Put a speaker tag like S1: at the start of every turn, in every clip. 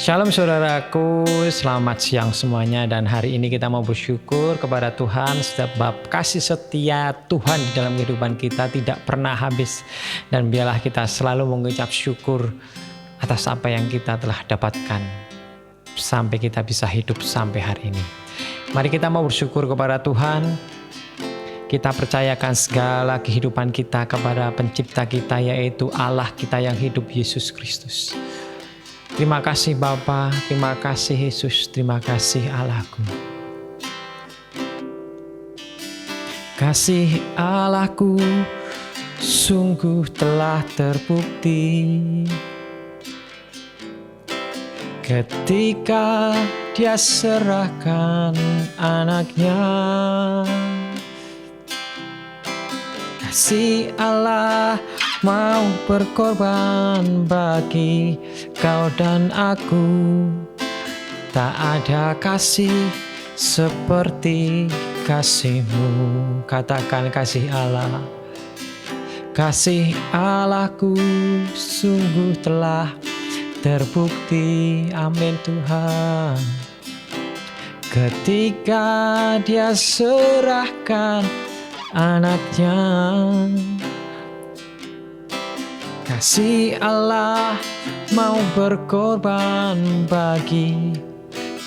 S1: Shalom saudaraku, selamat siang semuanya, dan hari ini kita mau bersyukur kepada Tuhan sebab kasih setia Tuhan di dalam kehidupan kita tidak pernah habis, dan biarlah kita selalu mengucap syukur atas apa yang kita telah dapatkan sampai kita bisa hidup sampai hari ini. Mari kita mau bersyukur kepada Tuhan. Kita percayakan segala kehidupan kita kepada pencipta kita, yaitu Allah kita yang hidup, Yesus Kristus. Terima kasih Bapa, terima kasih Yesus, terima kasih Allahku. Kasih Allahku sungguh telah terbukti ketika Dia serahkan anaknya. Kasih Allah mau berkorban bagi kau dan aku. Tak ada kasih seperti kasih-Mu. Katakan kasih Allah. Kasih Allahku sungguh telah terbukti. Amin Tuhan. Ketika Dia serahkan anaknya. Kasih Allah mau berkorban bagi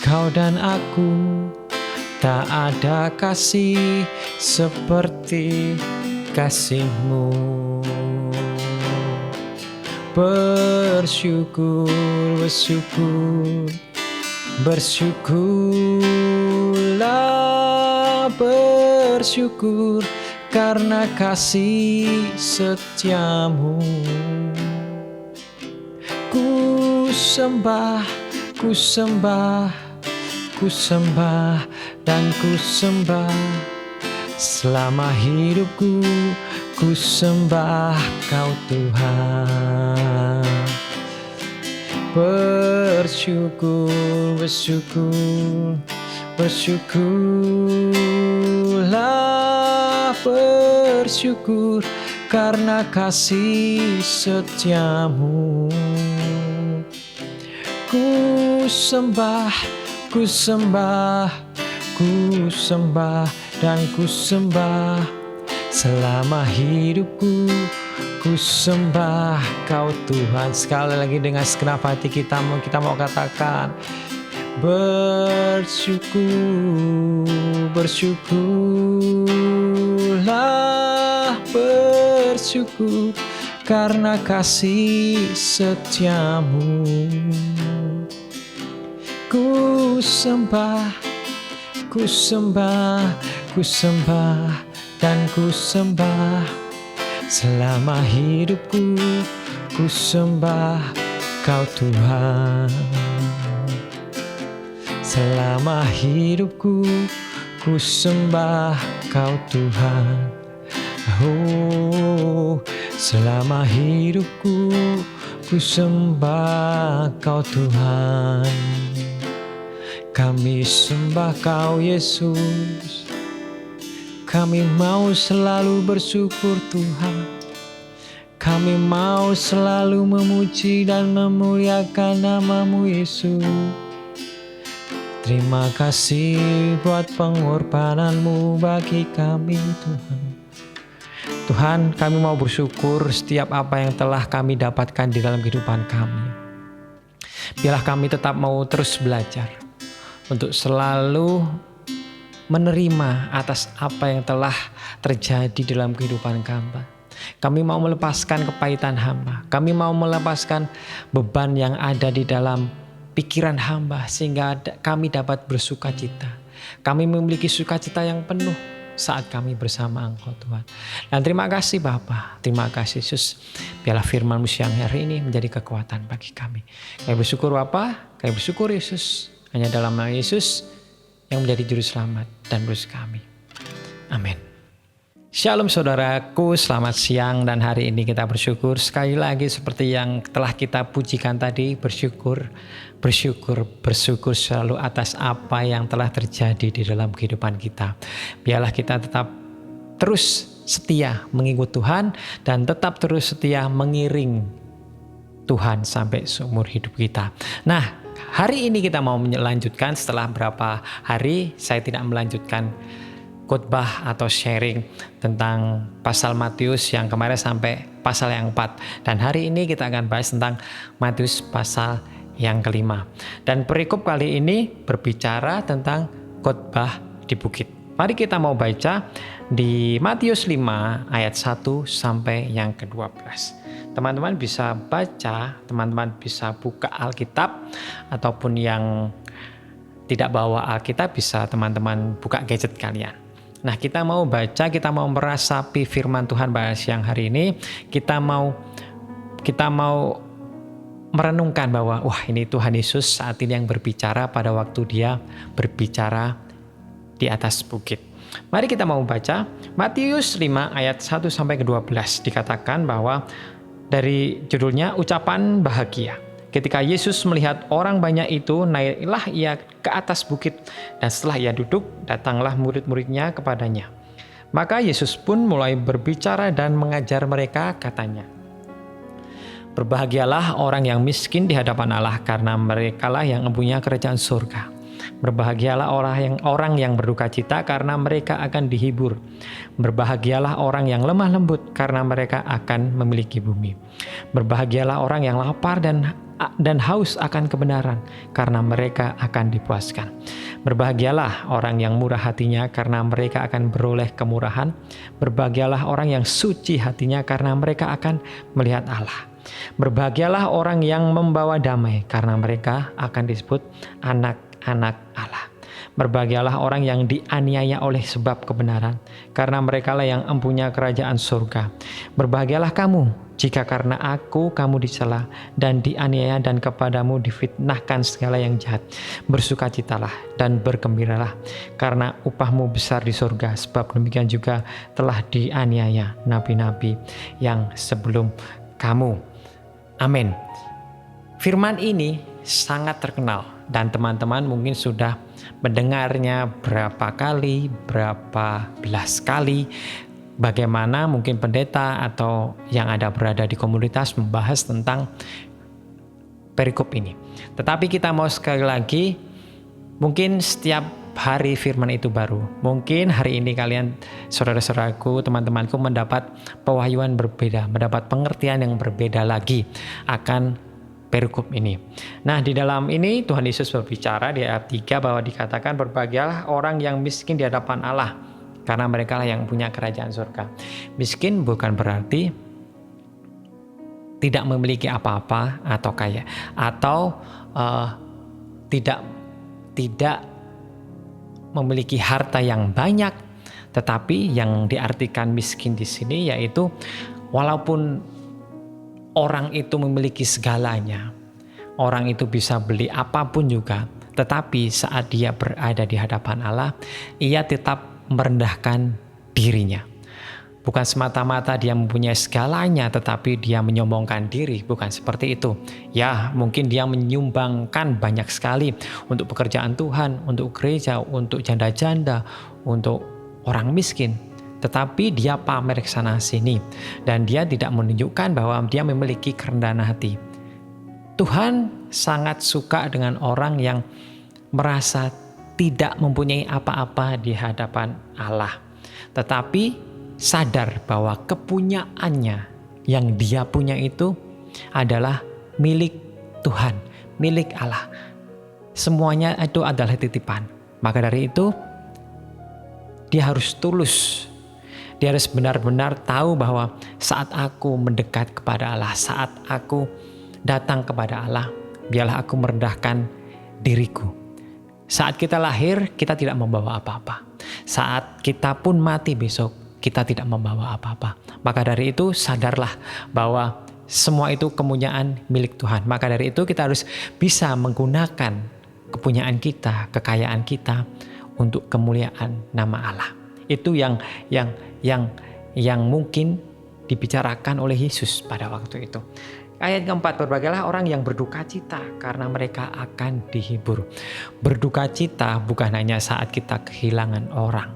S1: kau dan aku. Tak ada kasih seperti kasih-Mu. Bersyukur, bersyukur, bersyukurlah, bersyukur karena kasih setia-Mu. Ku sembah, ku sembah, ku sembah dan ku sembah selama hidupku. Ku sembah Kau Tuhan. Bersyukur, bersyukur, bersyukurlah, bersyukur karena kasih setia-Mu. Ku sembah, ku sembah, ku sembah dan ku sembah selama hidupku. Ku sembah Kau Tuhan. Sekali lagi dengan segenap hati kita mau katakan bersyukur, bersyukurlah, bersyukur karena kasih setia-Mu. Ku sembah, ku sembah, ku sembah dan ku sembah selama hidupku. Ku sembah Kau Tuhan. Selama hidupku ku sembah Kau Tuhan. Oh, selama hidupku ku sembah Kau Tuhan. Kami sembah Kau Yesus. Kami mau selalu bersyukur Tuhan. Kami mau selalu memuji dan memuliakan nama-Mu Yesus. Terima kasih buat pengorbanan-Mu bagi kami Tuhan. Tuhan, kami mau bersyukur setiap apa yang telah kami dapatkan di dalam kehidupan kami. Biarlah kami tetap mau terus belajar untuk selalu menerima atas apa yang telah terjadi dalam kehidupan kami. Kami mau melepaskan kepahitan hamba. Kami mau melepaskan beban yang ada di dalam pikiran hamba sehingga kami dapat bersukacita. Kami memiliki sukacita yang penuh saat kami bersama Engkau Tuhan. Dan terima kasih Bapa, terima kasih Yesus. Biarlah firman-Mu siang hari ini menjadi kekuatan bagi kami. Kami bersyukur Bapa, kami bersyukur Yesus. Hanya dalam nama Yesus yang menjadi juru selamat dan Bos kami. Amin. Shalom saudaraku, selamat siang, dan hari ini kita bersyukur sekali lagi seperti yang telah kita pujikan tadi, bersyukur selalu atas apa yang telah terjadi di dalam kehidupan kita. Biarlah kita tetap terus setia mengikut Tuhan dan tetap terus setia mengiring Tuhan sampai seumur hidup kita. Nah, hari ini kita mau melanjutkan setelah berapa hari saya tidak melanjutkan khotbah atau sharing tentang pasal Matius yang kemarin sampai pasal yang 4. Dan hari ini kita akan bahas tentang Matius pasal yang kelima. Dan perikop kali ini berbicara tentang khotbah di bukit. Mari kita mau baca di Matius 5 ayat 1 sampai yang ke-12. Teman-teman bisa baca, teman-teman bisa buka Alkitab, ataupun yang tidak bawa Alkitab bisa teman-teman buka gadget kalian. Nah, kita mau baca, kita mau meresapi firman Tuhan pada siang hari ini. Kita mau merenungkan bahwa wah, ini Tuhan Yesus saat ini yang berbicara pada waktu dia berbicara di atas bukit. Mari kita mau baca Matius 5 ayat 1 sampai ke-12. Dikatakan bahwa dari judulnya ucapan bahagia. Ketika Yesus melihat orang banyak itu, naiklah ia ke atas bukit, dan setelah ia duduk, datanglah murid-muridnya kepadanya. Maka Yesus pun mulai berbicara dan mengajar mereka, katanya, berbahagialah orang yang miskin di hadapan Allah, karena merekalah yang mempunyai kerajaan surga. Berbahagialah orang yang berduka cita, karena mereka akan dihibur. Berbahagialah orang yang lemah lembut, karena mereka akan memiliki bumi. Berbahagialah orang yang lapar dan haus akan kebenaran, karena mereka akan dipuaskan. Berbahagialah orang yang murah hatinya, karena mereka akan beroleh kemurahan. Berbahagialah orang yang suci hatinya, karena mereka akan melihat Allah. Berbahagialah orang yang membawa damai, karena mereka akan disebut anak-anak Allah. Berbahagialah orang yang dianiaya oleh sebab kebenaran, karena merekalah yang mempunyai kerajaan surga. Berbahagialah kamu jika karena aku kamu dicela dan dianiaya dan kepadamu difitnahkan segala yang jahat. Bersukacitalah dan bergembiralah, karena upahmu besar di surga, sebab demikian juga telah dianiaya nabi-nabi yang sebelum kamu. Amin. Firman ini sangat terkenal dan teman-teman mungkin sudah mendengarnya berapa kali, berapa belas kali. Bagaimana mungkin pendeta atau yang ada berada di komunitas membahas tentang perikop ini. Tetapi kita mau sekali lagi, mungkin setiap hari firman itu baru. Mungkin hari ini kalian, saudara-saudaraku, teman-temanku mendapat pewahyuan berbeda, mendapat pengertian yang berbeda lagi akan perikop ini. Nah, di dalam ini Tuhan Yesus berbicara di ayat 3 bahwa dikatakan berbahagialah orang yang miskin di hadapan Allah, karena mereka lah yang punya kerajaan surga. Miskin bukan berarti tidak memiliki apa-apa atau kaya, atau tidak memiliki harta yang banyak, tetapi yang diartikan miskin di sini yaitu walaupun orang itu memiliki segalanya, orang itu bisa beli apapun juga, tetapi saat dia berada di hadapan Allah, ia tetap merendahkan dirinya. Bukan semata-mata dia mempunyai segalanya, tetapi dia menyombongkan diri, bukan seperti itu. Ya, mungkin dia menyumbangkan banyak sekali untuk pekerjaan Tuhan, untuk gereja, untuk janda-janda, untuk orang miskin. Tetapi dia pamer ke sana sini, dan dia tidak menunjukkan bahwa dia memiliki kerendahan hati. Tuhan sangat suka dengan orang yang merasa tidak mempunyai apa-apa di hadapan Allah, tetapi sadar bahwa kepunyaannya yang dia punya itu adalah milik Tuhan, milik Allah. Semuanya itu adalah titipan. Maka dari itu dia harus tulus. Dia harus benar-benar tahu bahwa saat aku mendekat kepada Allah, saat aku datang kepada Allah, biarlah aku merendahkan diriku. Saat kita lahir, kita tidak membawa apa-apa. Saat kita pun mati besok, kita tidak membawa apa-apa. Maka dari itu sadarlah bahwa semua itu kepunyaan milik Tuhan. Maka dari itu kita harus bisa menggunakan kepunyaan kita, kekayaan kita untuk kemuliaan nama Allah. Itu yang mungkin dibicarakan oleh Yesus pada waktu itu. Ayat keempat, berbahagialah orang yang berduka cita, karena mereka akan dihibur. Berduka cita bukan hanya saat kita kehilangan orang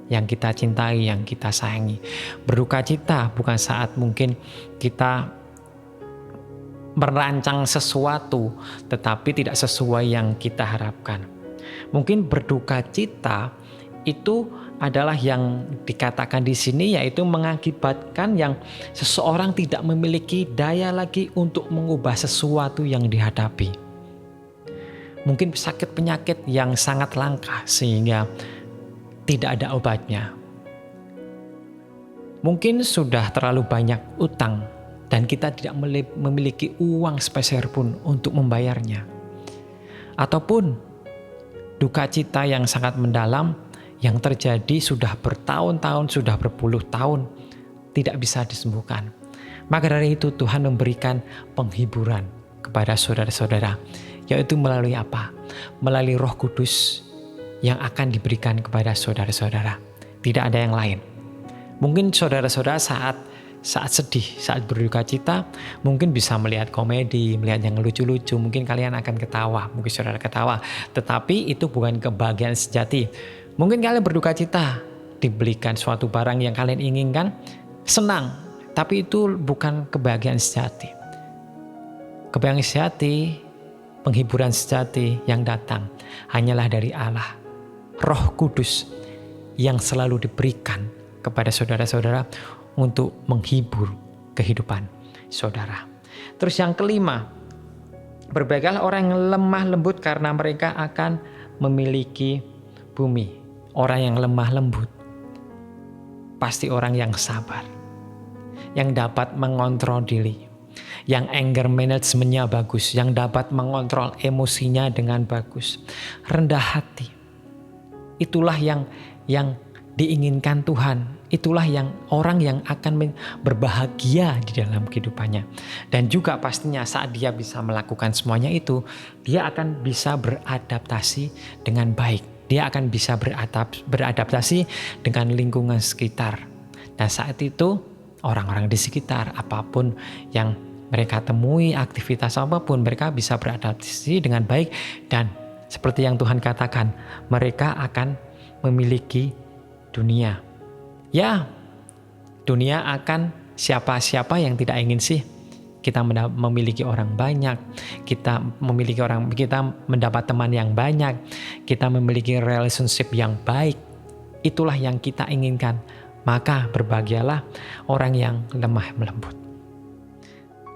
S1: yang kita cintai, yang kita sayangi. Berduka cita bukan saat mungkin kita merancang sesuatu tetapi tidak sesuai yang kita harapkan. Mungkin berduka cita itu adalah yang dikatakan di sini, yaitu mengakibatkan yang seseorang tidak memiliki daya lagi untuk mengubah sesuatu yang dihadapi. Mungkin sakit penyakit yang sangat langka sehingga tidak ada obatnya. Mungkin sudah terlalu banyak utang dan kita tidak memiliki uang sepeser pun untuk membayarnya. Ataupun duka cita yang sangat mendalam yang terjadi sudah bertahun-tahun, sudah berpuluh tahun, tidak bisa disembuhkan. Maka dari itu Tuhan memberikan penghiburan kepada saudara-saudara, yaitu melalui apa? Melalui Roh Kudus yang akan diberikan kepada saudara-saudara. Tidak ada yang lain. Mungkin saudara-saudara saat sedih, saat berduka cita, mungkin bisa melihat komedi, melihat yang lucu-lucu, mungkin kalian akan ketawa, mungkin saudara ketawa. Tetapi itu bukan kebahagiaan sejati. Mungkin kalian berduka cita, dibelikan suatu barang yang kalian inginkan, senang, tapi itu bukan kebahagiaan sejati. Kebahagiaan sejati, penghiburan sejati yang datang hanyalah dari Allah, Roh Kudus yang selalu diberikan kepada saudara-saudara untuk menghibur kehidupan saudara. Terus yang kelima, berbahagialah orang yang lemah lembut karena mereka akan memiliki bumi. Orang yang lemah lembut pasti orang yang sabar, yang dapat mengontrol diri, yang anger management-nya bagus, yang dapat mengontrol emosinya dengan bagus, rendah hati. Itulah yang diinginkan Tuhan. Itulah yang orang yang akan berbahagia di dalam kehidupannya. Dan juga pastinya saat dia bisa melakukan semuanya itu, dia akan bisa beradaptasi dengan baik. Dia akan bisa beradaptasi dengan lingkungan sekitar. Dan saat itu orang-orang di sekitar, apapun yang mereka temui, aktivitas apapun, mereka bisa beradaptasi dengan baik. Dan seperti yang Tuhan katakan, mereka akan memiliki dunia. Ya, dunia akan siapa-siapa yang tidak ingin sih kita memiliki orang banyak, kita mendapat teman yang banyak, kita memiliki relationship yang baik. Itulah yang kita inginkan. Maka berbahagialah orang yang lemah lembut.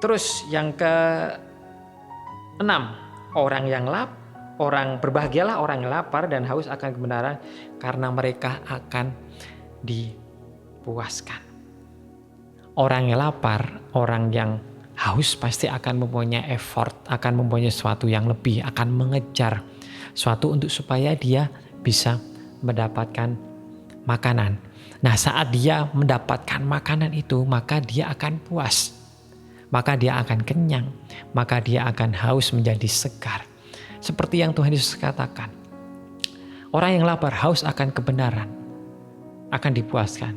S1: Terus yang ke-6, berbahagialah orang yang lapar dan haus akan kebenaran karena mereka akan dipuaskan. Orang yang lapar, orang yang haus pasti akan mempunyai effort, akan mempunyai sesuatu yang lebih, akan mengejar sesuatu untuk supaya dia bisa mendapatkan makanan. Nah, saat dia mendapatkan makanan itu, maka dia akan puas, maka dia akan kenyang, maka dia akan haus menjadi segar. Seperti yang Tuhan Yesus katakan, orang yang lapar haus akan kebenaran akan dipuaskan.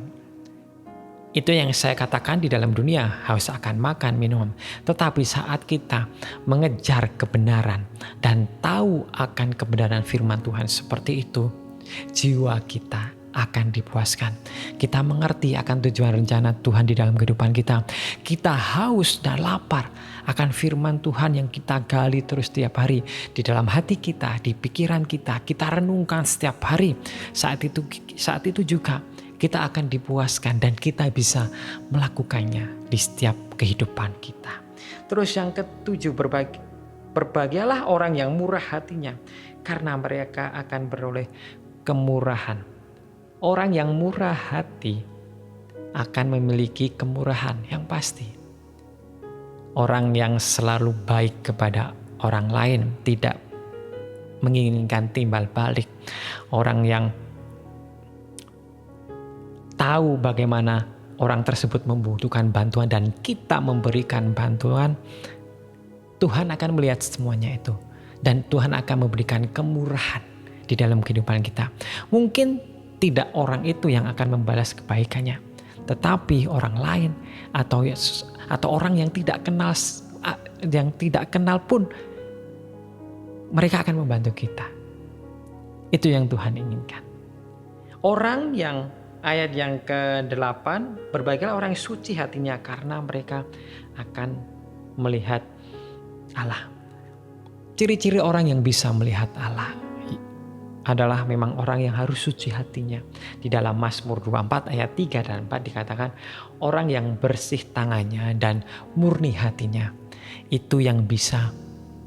S1: Itu yang saya katakan di dalam dunia, haus akan makan, minum. Tetapi saat kita mengejar kebenaran dan tahu akan kebenaran firman Tuhan seperti itu, jiwa kita akan dipuaskan. Kita mengerti akan tujuan rencana Tuhan di dalam kehidupan kita. Kita haus dan lapar akan firman Tuhan yang kita gali terus setiap hari di dalam hati kita, di pikiran kita renungkan setiap hari. Saat itu juga kita akan dipuaskan dan kita bisa melakukannya di setiap kehidupan kita. Terus yang ke-7, berbahagialah orang yang murah hatinya karena mereka akan beroleh kemurahan. Orang yang murah hati akan memiliki kemurahan yang pasti. Orang yang selalu baik kepada orang lain, tidak menginginkan timbal balik. Orang yang tahu bagaimana orang tersebut membutuhkan bantuan dan kita memberikan bantuan, Tuhan akan melihat semuanya itu. Dan Tuhan akan memberikan kemurahan di dalam kehidupan kita. Mungkin tidak orang itu yang akan membalas kebaikannya, tetapi orang lain atau orang yang tidak kenal pun mereka akan membantu kita. Itu yang Tuhan inginkan. Ayat yang ke-8, berbahagialah orang yang suci hatinya karena mereka akan melihat Allah. Ciri-ciri orang yang bisa melihat Allah adalah memang orang yang harus suci hatinya. Di dalam Mazmur 24 ayat 3 dan 4 dikatakan, orang yang bersih tangannya dan murni hatinya, itu yang bisa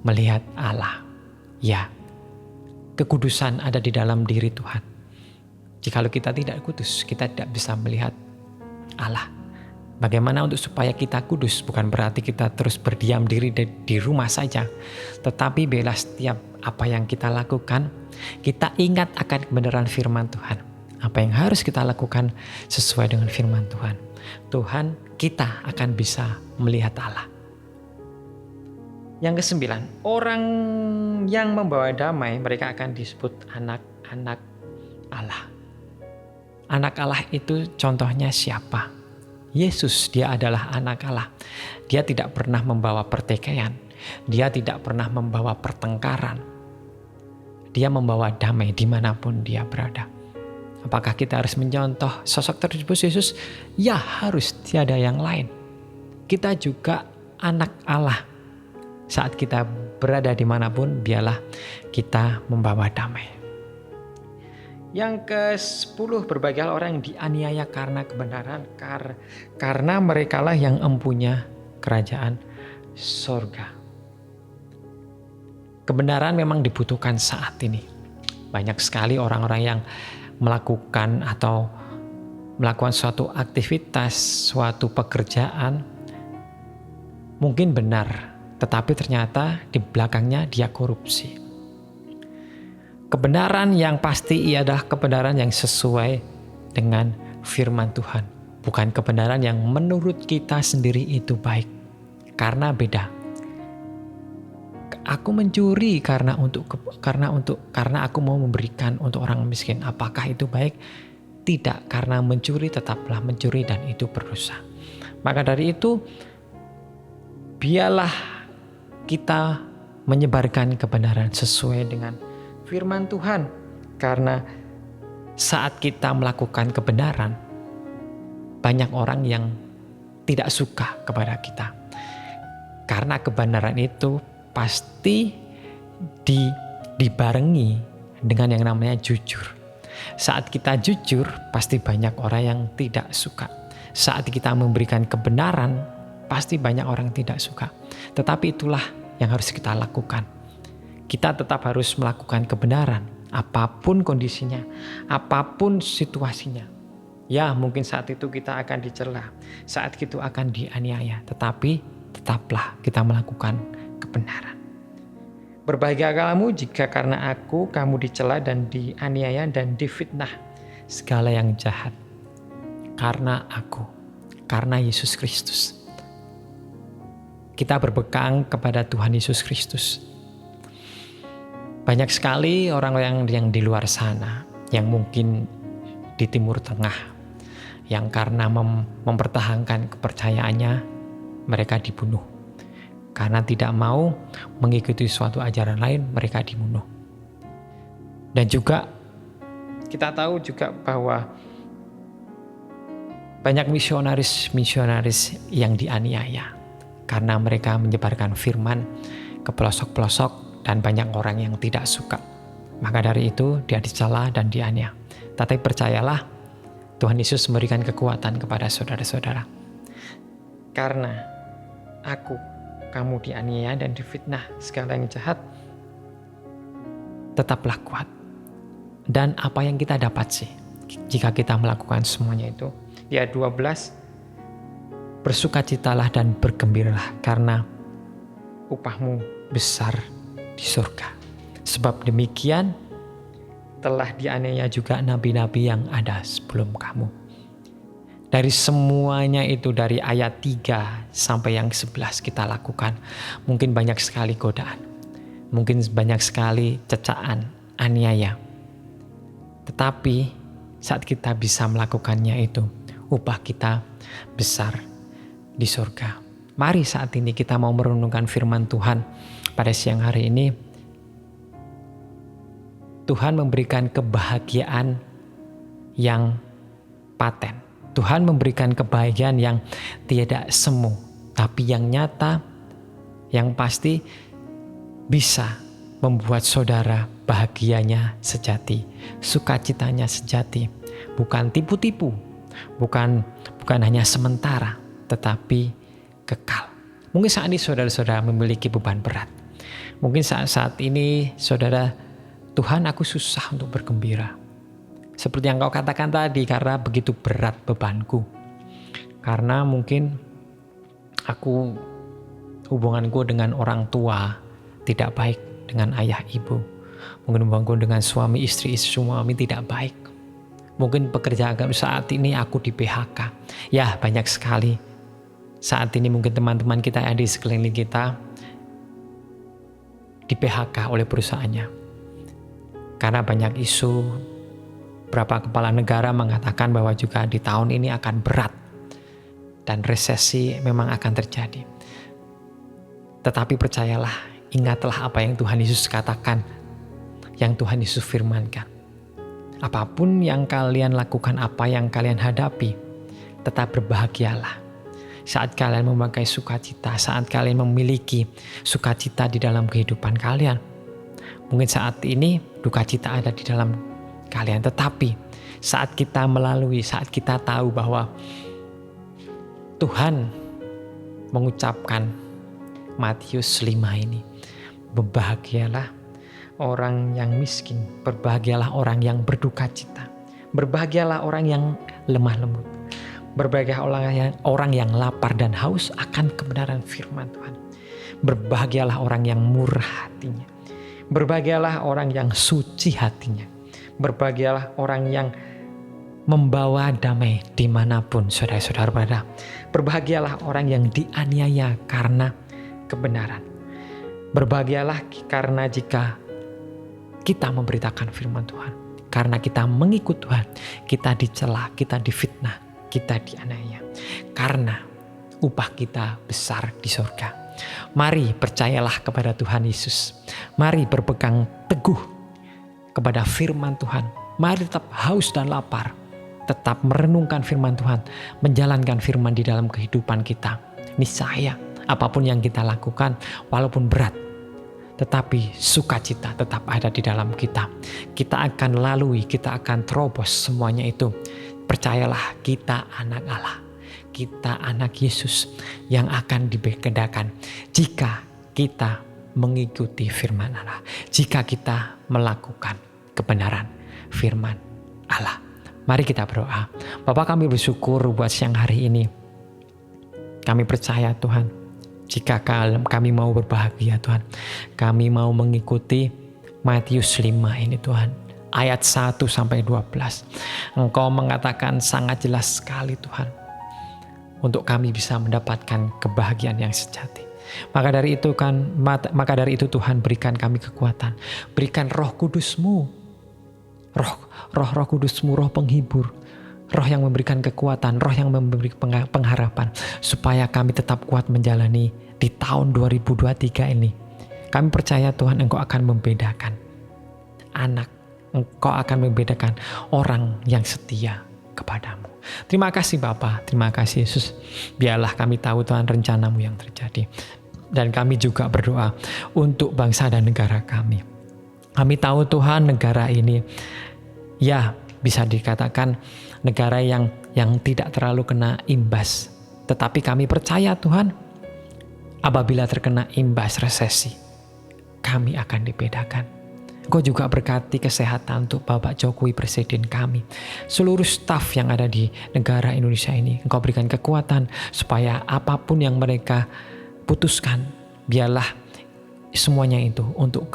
S1: melihat Allah. Ya, kekudusan ada di dalam diri Tuhan. Jikalau kita tidak kudus, kita tidak bisa melihat Allah. Bagaimana untuk supaya kita kudus? Bukan berarti kita terus berdiam diri di rumah saja. Tetapi bila setiap apa yang kita lakukan, kita ingat akan kebenaran firman Tuhan. Apa yang harus kita lakukan sesuai dengan firman Tuhan. Tuhan, kita akan bisa melihat Allah. Yang ke-9, orang yang membawa damai, mereka akan disebut anak-anak Allah. Anak Allah itu contohnya siapa? Yesus, dia adalah anak Allah. Dia tidak pernah membawa pertikaian. Dia tidak pernah membawa pertengkaran. Dia membawa damai dimanapun dia berada. Apakah kita harus mencontoh sosok tersebut Yesus? Ya, harus, tiada yang lain. Kita juga anak Allah. Saat kita berada dimanapun, biarlah kita membawa damai. Yang ke-10, berbahagialah orang yang dianiaya karena kebenaran, karena merekalah yang empunya kerajaan sorga. Kebenaran memang dibutuhkan saat ini. Banyak sekali orang-orang yang melakukan suatu aktivitas, suatu pekerjaan, mungkin benar, tetapi ternyata di belakangnya dia korupsi. Kebenaran yang pasti ia adalah kebenaran yang sesuai dengan firman Tuhan. Bukan kebenaran yang menurut kita sendiri itu baik. Karena beda. Aku mencuri karena aku mau memberikan untuk orang miskin. Apakah itu baik? Tidak, karena mencuri tetaplah mencuri dan itu berdosa. Maka dari itu, biarlah kita menyebarkan kebenaran sesuai dengan firman Tuhan, karena saat kita melakukan kebenaran, banyak orang yang tidak suka kepada kita. Karena kebenaran itu pasti dibarengi dengan yang namanya jujur. Saat kita jujur, pasti banyak orang yang tidak suka. Saat kita memberikan kebenaran, pasti banyak orang tidak suka. Tetapi itulah yang harus kita lakukan. Kita tetap harus melakukan kebenaran, apapun kondisinya, apapun situasinya. Ya, mungkin saat itu kita akan dicela, saat itu akan dianiaya, tetapi tetaplah kita melakukan kebenaran. Berbahagialah kamu jika karena aku kamu dicela dan dianiaya dan difitnah segala yang jahat. Karena aku, karena Yesus Kristus. Kita berpegang kepada Tuhan Yesus Kristus. Banyak sekali orang-orang yang di luar sana, yang mungkin di Timur Tengah, yang karena mempertahankan kepercayaannya, mereka dibunuh. Karena tidak mau mengikuti suatu ajaran lain, mereka dibunuh. Dan juga kita tahu juga bahwa banyak misionaris yang dianiaya karena mereka menyebarkan firman ke pelosok-pelosok dan banyak orang yang tidak suka. Maka dari itu dia dicela dan dianiaya. Tetapi percayalah, Tuhan Yesus memberikan kekuatan kepada saudara-saudara. Karena kamu dianiaya dan difitnah segala yang jahat, tetaplah kuat. Dan apa yang kita dapat sih jika kita melakukan semuanya itu? Di ayat 12, bersukacitalah dan bergembiralah karena upahmu besar di surga. Sebab demikian telah dianiaya juga nabi-nabi yang ada sebelum kamu. Dari semuanya itu, dari ayat 3 sampai yang 11 kita lakukan, mungkin banyak sekali godaan, mungkin banyak sekali cecaan, aniaya. Tetapi saat kita bisa melakukannya itu, upah kita besar di surga. Mari saat ini kita mau merenungkan firman Tuhan. Pada siang hari ini, Tuhan memberikan kebahagiaan yang paten. Tuhan memberikan kebahagiaan yang tidak semu, tapi yang nyata, yang pasti bisa membuat saudara bahagianya sejati, sukacitanya sejati, bukan tipu-tipu, bukan hanya sementara, tetapi kekal. Mungkin saat ini saudara-saudara memiliki beban berat. Mungkin saat ini saudara, Tuhan aku susah untuk bergembira. Seperti yang kau katakan tadi, karena begitu berat bebanku. Karena mungkin hubunganku dengan orang tua tidak baik, dengan ayah ibu. Mungkin hubunganku dengan suami istri tidak baik. Mungkin pekerjaan saat ini aku di PHK. Ya, banyak sekali. Saat ini mungkin teman-teman kita yang di sekeliling kita di PHK oleh perusahaannya. Karena banyak isu, beberapa kepala negara mengatakan bahwa juga di tahun ini akan berat dan resesi memang akan terjadi. Tetapi percayalah, ingatlah apa yang Tuhan Yesus katakan, yang Tuhan Yesus firmankan. Apapun yang kalian lakukan, apa yang kalian hadapi, tetap berbahagialah. Saat kalian memakai sukacita, saat kalian memiliki sukacita di dalam kehidupan kalian. Mungkin saat ini duka cita ada di dalam kalian, tetapi saat kita saat kita tahu bahwa Tuhan mengucapkan Matius 5 ini, berbahagialah orang yang miskin, berbahagialah orang yang berduka cita, berbahagialah orang yang lemah lembut, berbahagialah orang yang lapar dan haus akan kebenaran firman Tuhan. Berbahagialah orang yang murah hatinya, berbahagialah orang yang suci hatinya, berbahagialah orang yang membawa damai dimanapun saudara-saudara berada. Berbahagialah orang yang dianiaya karena kebenaran. Berbahagialah karena jika kita memberitakan firman Tuhan, karena kita mengikut Tuhan, kita dicela, kita difitnah, kita dianiaya, karena upah kita besar di surga. Mari percayalah kepada Tuhan Yesus. Mari berpegang teguh kepada firman Tuhan. Mari tetap haus dan lapar, tetap merenungkan firman Tuhan, menjalankan firman di dalam kehidupan kita. Niscaya apapun yang kita lakukan, walaupun berat, tetapi sukacita tetap ada di dalam kita. Kita akan lalui, kita akan terobos semuanya itu. Percayalah, kita anak Allah, kita anak Yesus yang akan dibedakan jika kita mengikuti firman Allah, jika kita melakukan kebenaran firman Allah. Mari kita berdoa. Bapa, kami bersyukur buat siang hari ini. Kami percaya Tuhan, jika kami mau berbahagia Tuhan, kami mau mengikuti Matius 5 ini Tuhan, ayat 1-12. Engkau mengatakan sangat jelas sekali Tuhan, untuk kami bisa mendapatkan kebahagiaan yang sejati. Maka dari itu Tuhan, berikan kami kekuatan, berikan Roh Kudus-Mu, Roh Kudus-Mu, Roh penghibur, Roh yang memberikan kekuatan, Roh yang memberi pengharapan, supaya kami tetap kuat menjalani di tahun 2023 ini. Kami percaya Tuhan, Engkau akan membedakan anak, Engkau akan membedakan orang yang setia kepadamu. Terima kasih Bapa, terima kasih Yesus. Biarlah kami tahu Tuhan rencana-Mu yang terjadi. Dan kami juga berdoa untuk bangsa dan negara kami. Kami tahu Tuhan, negara ini ya bisa dikatakan negara yang tidak terlalu kena imbas. Tetapi kami percaya Tuhan, apabila terkena imbas resesi, kami akan dibedakan. Engkau juga berkati kesehatan untuk Bapak Jokowi, Presiden kami, seluruh staf yang ada di negara Indonesia ini. Engkau berikan kekuatan supaya apapun yang mereka putuskan, biarlah semuanya itu untuk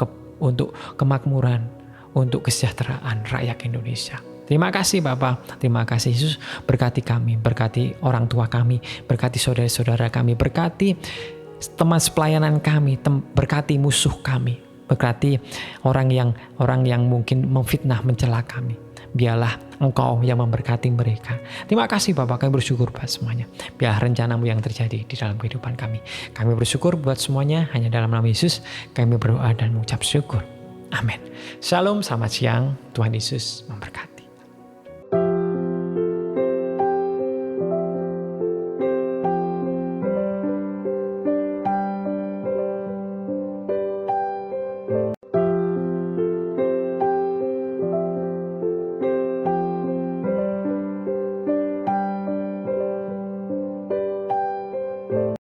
S1: kemakmuran, untuk kesejahteraan rakyat Indonesia. Terima kasih Bapak, terima kasih Yesus. Berkati kami, berkati orang tua kami, berkati saudara-saudara kami, berkati teman sepelayanan kami, berkati musuh kami, berkati orang yang mungkin memfitnah, mencela kami. Biarlah Engkau yang memberkati mereka. Terima kasih Bapak, kami bersyukur buat semuanya. Biar rencana-Mu yang terjadi di dalam kehidupan kami. Kami bersyukur buat semuanya, hanya dalam nama Yesus kami berdoa dan mengucap syukur. Amin. Shalom, selamat siang. Tuhan Yesus memberkati.